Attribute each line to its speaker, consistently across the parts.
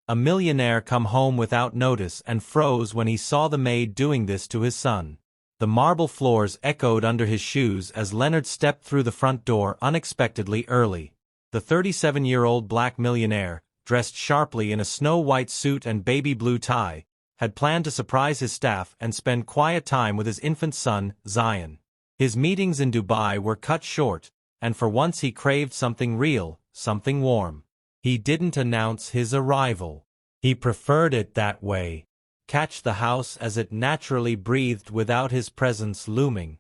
Speaker 1: A millionaire come home without notice and froze when he saw the maid doing this to his son. The marble floors echoed under his shoes as Leonard stepped through the front door unexpectedly early. The 37-year-old black millionaire, dressed sharply in a snow-white suit and baby blue tie, had planned to surprise his staff and spend quiet time with his infant son, Zion. His meetings in Dubai were cut short, and for once he craved something real, something warm. He didn't announce his arrival. He preferred it that way. Catch the house as it naturally breathed without his presence looming.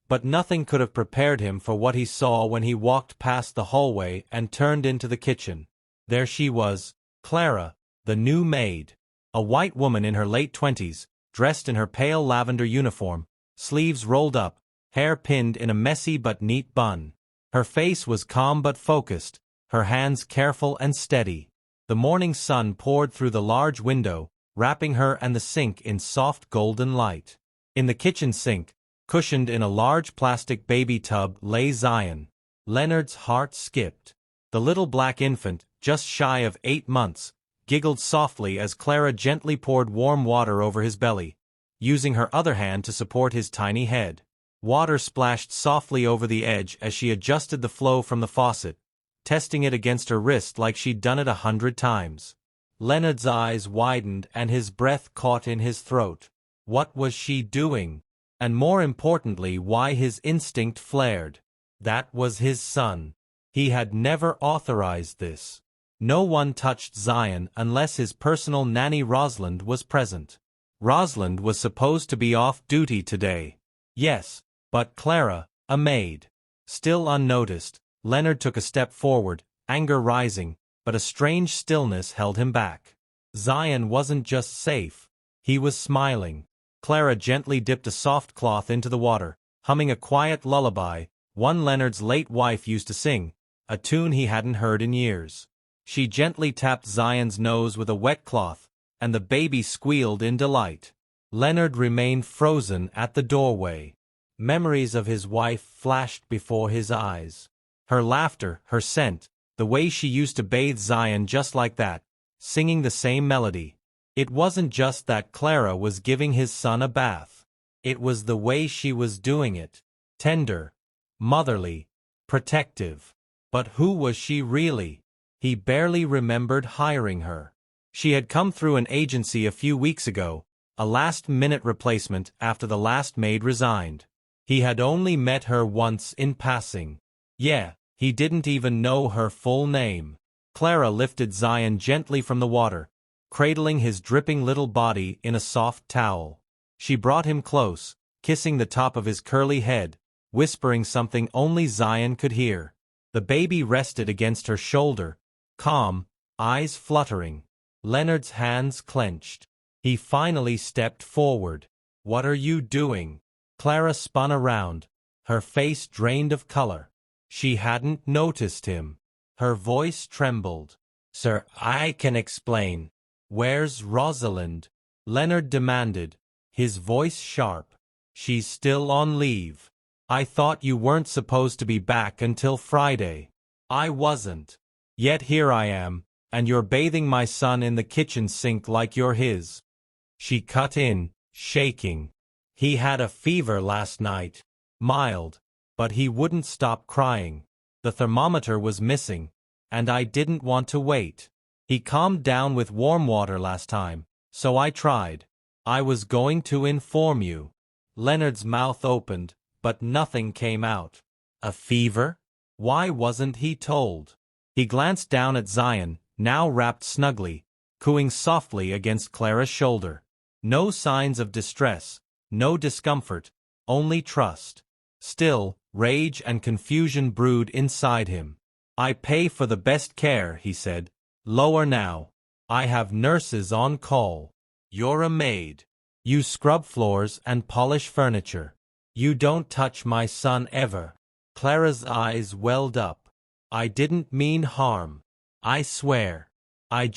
Speaker 1: But nothing could have prepared him for what he saw when he walked past the hallway and turned into the kitchen. There she was, Clara, the new maid. A white woman in her late 20s, dressed in her pale lavender uniform, sleeves rolled up, hair pinned in a messy but neat bun. Her face was calm but focused, her hands careful and steady. The morning sun poured through the large window, wrapping her and the sink in soft golden light. In the kitchen sink, cushioned in a large plastic baby tub, lay Zion. Leonard's heart skipped. The little black infant, just shy of 8 months, giggled softly as Clara gently poured warm water over his belly, using her other hand to support his tiny head. Water splashed softly over the edge as she adjusted the flow from the faucet, testing it against her wrist like she'd done it 100 times. Leonard's eyes widened and his breath caught in his throat. What was she doing? And more importantly, why his instinct flared. That was his son. He had never authorized this. No one touched Zion unless his personal nanny Rosalind was present. Rosalind was supposed to be off duty today. Yes, but Clara, a maid. Still unnoticed, Leonard took a step forward, anger rising, but a strange stillness held him back. Zion wasn't just safe. He was smiling. Clara gently dipped a soft cloth into the water, humming a quiet lullaby, one Leonard's late wife used to sing, a tune he hadn't heard in years. She gently tapped Zion's nose with a wet cloth, and the baby squealed in delight. Leonard remained frozen at the doorway. Memories of his wife flashed before his eyes. Her laughter, her scent, the way she used to bathe Zion just like that, singing the same melody. It wasn't just that Clara was giving his son a bath. It was the way she was doing it. Tender, motherly, protective. But who was she really? He barely remembered hiring her. She had come through an agency a few weeks ago, a last-minute replacement after the last maid resigned. He had only met her once in passing. Yeah, he didn't even know her full name. Clara lifted Zion gently from the water, cradling his dripping little body in a soft towel. She brought him close, kissing the top of his curly head, whispering something only Zion could hear. The baby rested against her shoulder, calm, eyes fluttering. Leonard's hands clenched. He finally stepped forward. "What are you doing?" Clara spun around, her face drained of color. She hadn't noticed him. Her voice trembled. "Sir, I can explain." "Where's Rosalind?" Leonard demanded, his voice sharp. "She's still on leave. I thought you weren't supposed to be back until Friday." "I wasn't. Yet here I am, and you're bathing my son in the kitchen sink like you're his." She cut in, shaking. "He had a fever last night. Mild. But he wouldn't stop crying. The thermometer was missing, and I didn't want to wait. He calmed down with warm water last time, so I tried. I was going to inform you." Leonard's mouth opened, but nothing came out. A fever? Why wasn't he told? He glanced down at Zion, now wrapped snugly, cooing softly against Clara's shoulder. No signs of distress, no discomfort, only trust. Still, rage and confusion brewed inside him. "I pay for the best care," he said. "Lower now. I have nurses on call. You're a maid. You scrub floors and polish furniture. You don't touch my son ever." Clara's eyes welled up. "I didn't mean harm. I swear. I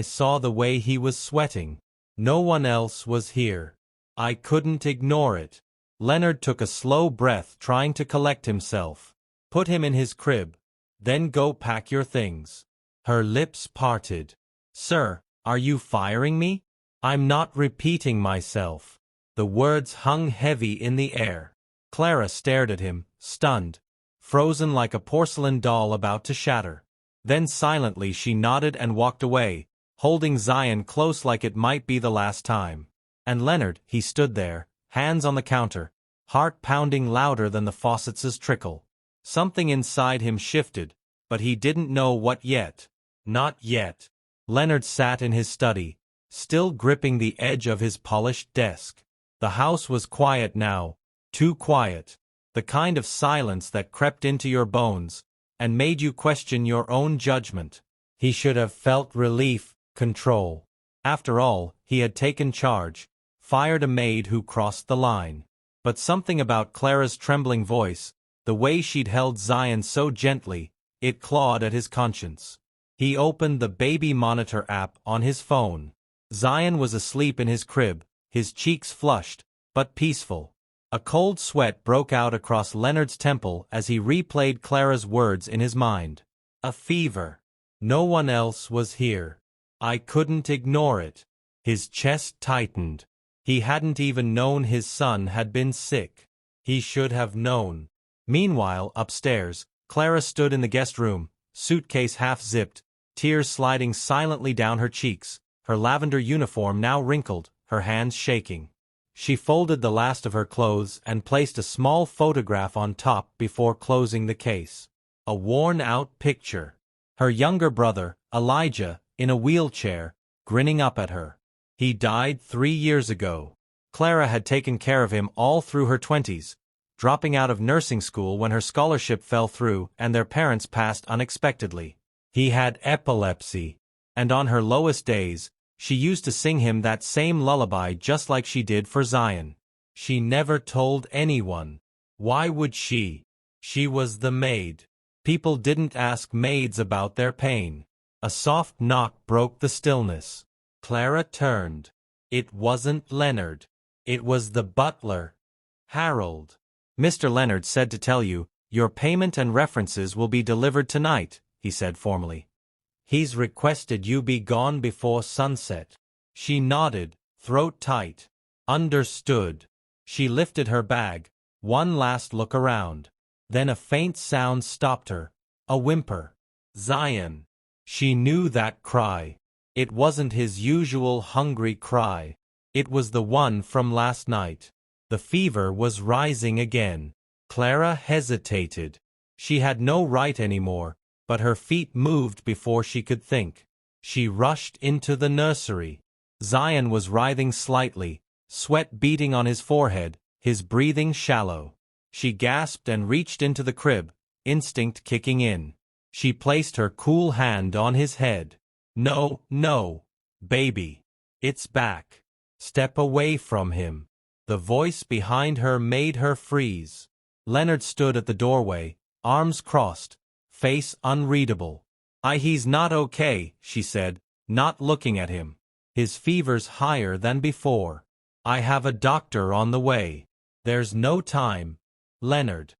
Speaker 1: saw the way he was sweating. No one else was here. I couldn't ignore it." Leonard took a slow breath, trying to collect himself. "Put him in his crib. Then go pack your things." Her lips parted. "Sir, Are you firing me? I'm not repeating myself. The words hung heavy in the air. Clara stared at him, stunned, frozen like a porcelain doll about to shatter. Then silently she nodded and walked away, holding Zion close like it might be the last time. And Leonard, he stood there, hands on the counter, heart pounding louder than the faucet's trickle. Something inside him shifted, but he didn't know what yet. Not yet. Leonard sat in his study, still gripping the edge of his polished desk. The house was quiet now, too quiet. The kind of silence that crept into your bones and made you question your own judgment. He should have felt relief, control. After all, he had taken charge, fired a maid who crossed the line. But something about Clara's trembling voice, the way she'd held Zion so gently, it clawed at his conscience. He opened the baby monitor app on his phone. Zion was asleep in his crib, his cheeks flushed, but peaceful. A cold sweat broke out across Leonard's temple as he replayed Clara's words in his mind. A fever. No one else was here. I couldn't ignore it. His chest tightened. He hadn't even known his son had been sick. He should have known. Meanwhile, upstairs, Clara stood in the guest room, suitcase half-zipped, tears sliding silently down her cheeks, her lavender uniform now wrinkled, her hands shaking. She folded the last of her clothes and placed a small photograph on top before closing the case. A worn-out picture. Her younger brother, Elijah, in a wheelchair, grinning up at her. He died 3 years ago. Clara had taken care of him all through her 20s, dropping out of nursing school when her scholarship fell through and their parents passed unexpectedly. He had epilepsy, and on her lowest days, she used to sing him that same lullaby just like she did for Zion. She never told anyone. Why would she? She was the maid. People didn't ask maids about their pain. A soft knock broke the stillness. Clara turned. It wasn't Leonard. It was the butler. Harold. Mr. Leonard said to tell you, your payment and references will be delivered tonight, he said formally. He's requested you be gone before sunset. She nodded, throat tight. Understood. She lifted her bag, one last look around. Then a faint sound stopped her. A whimper. Zion. She knew that cry. It wasn't his usual hungry cry. It was the one from last night. The fever was rising again. Clara hesitated. She had no right anymore, but her feet moved before she could think. She rushed into the nursery. Zion was writhing slightly, sweat beading on his forehead, his breathing shallow. She gasped and reached into the crib, instinct kicking in. She placed her cool hand on his head. No, no, baby. It's back. Step away from him. The voice behind her made her freeze. Leonard stood at the doorway, arms crossed, face unreadable. He's not okay, she said, not looking at him. His fever's higher than before. I have a doctor on the way. There's no time. Leonard.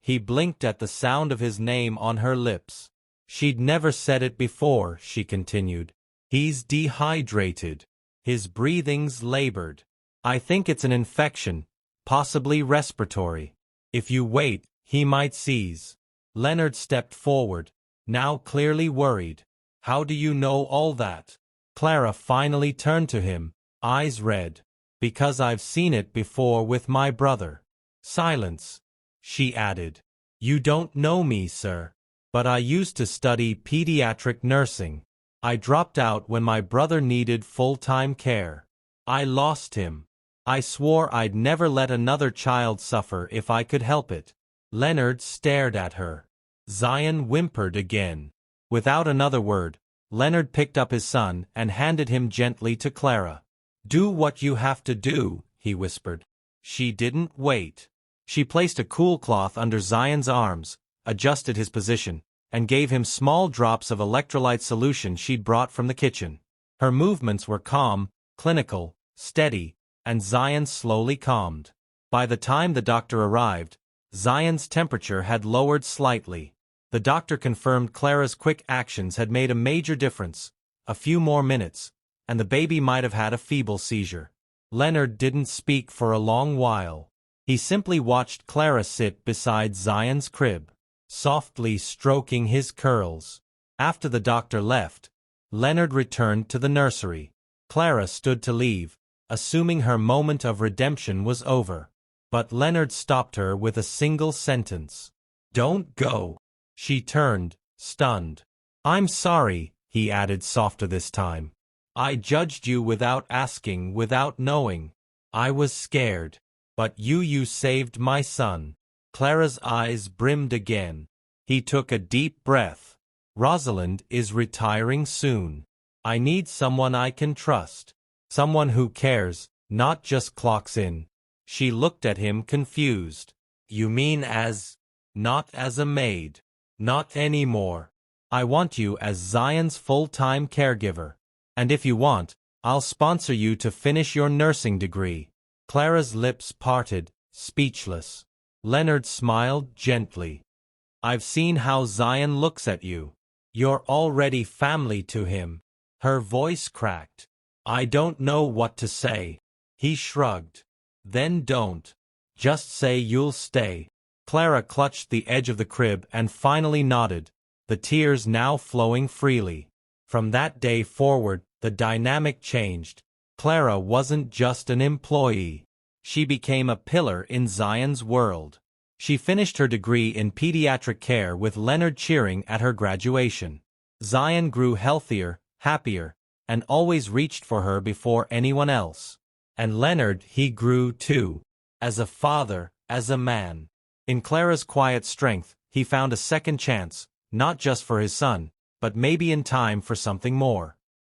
Speaker 1: He blinked at the sound of his name on her lips. She'd never said it before, she continued. He's dehydrated. His breathing's labored. I think it's an infection, possibly respiratory. If you wait, he might seize. Leonard stepped forward, now clearly worried. How do you know all that? Clara finally turned to him, eyes red. Because I've seen it before with my brother. Silence. She added. You don't know me, sir. But I used to study pediatric nursing. I dropped out when my brother needed full-time care. I lost him. I swore I'd never let another child suffer if I could help it. Leonard stared at her. Zion whimpered again. Without another word, Leonard picked up his son and handed him gently to Clara. Do what you have to do, he whispered. She didn't wait. She placed a cool cloth under Zion's arms, adjusted his position, and gave him small drops of electrolyte solution she'd brought from the kitchen. Her movements were calm, clinical, steady, and Zion slowly calmed. By the time the doctor arrived, Zion's temperature had lowered slightly. The doctor confirmed Clara's quick actions had made a major difference. A few more minutes, and the baby might have had a feeble seizure. Leonard didn't speak for a long while. He simply watched Clara sit beside Zion's crib, softly stroking his curls. After the doctor left, Leonard returned to the nursery. Clara stood to leave, assuming her moment of redemption was over. But Leonard stopped her with a single sentence. "Don't go." She turned, stunned. "I'm sorry," he added softer this time. "I judged you without asking, without knowing. I was scared. But you saved my son." Clara's eyes brimmed again. He took a deep breath. "Rosalind is retiring soon. I need someone I can trust. Someone who cares, not just clocks in." She looked at him confused. "You mean not as a maid? Not anymore. I want you as Zion's full-time caregiver. And if you want, I'll sponsor you to finish your nursing degree." Clara's lips parted, speechless. Leonard smiled gently. "I've seen how Zion looks at you. You're already family to him." Her voice cracked. "I don't know what to say." He shrugged. "Then don't. Just say you'll stay." Clara clutched the edge of the crib and finally nodded, the tears now flowing freely. From that day forward, the dynamic changed. Clara wasn't just an employee. She became a pillar in Zion's world. She finished her degree in pediatric care with Leonard cheering at her graduation. Zion grew healthier, happier, and always reached for her before anyone else. And Leonard, he grew too. As a father, as a man. In Clara's quiet strength, he found a second chance, not just for his son, but maybe in time for something more.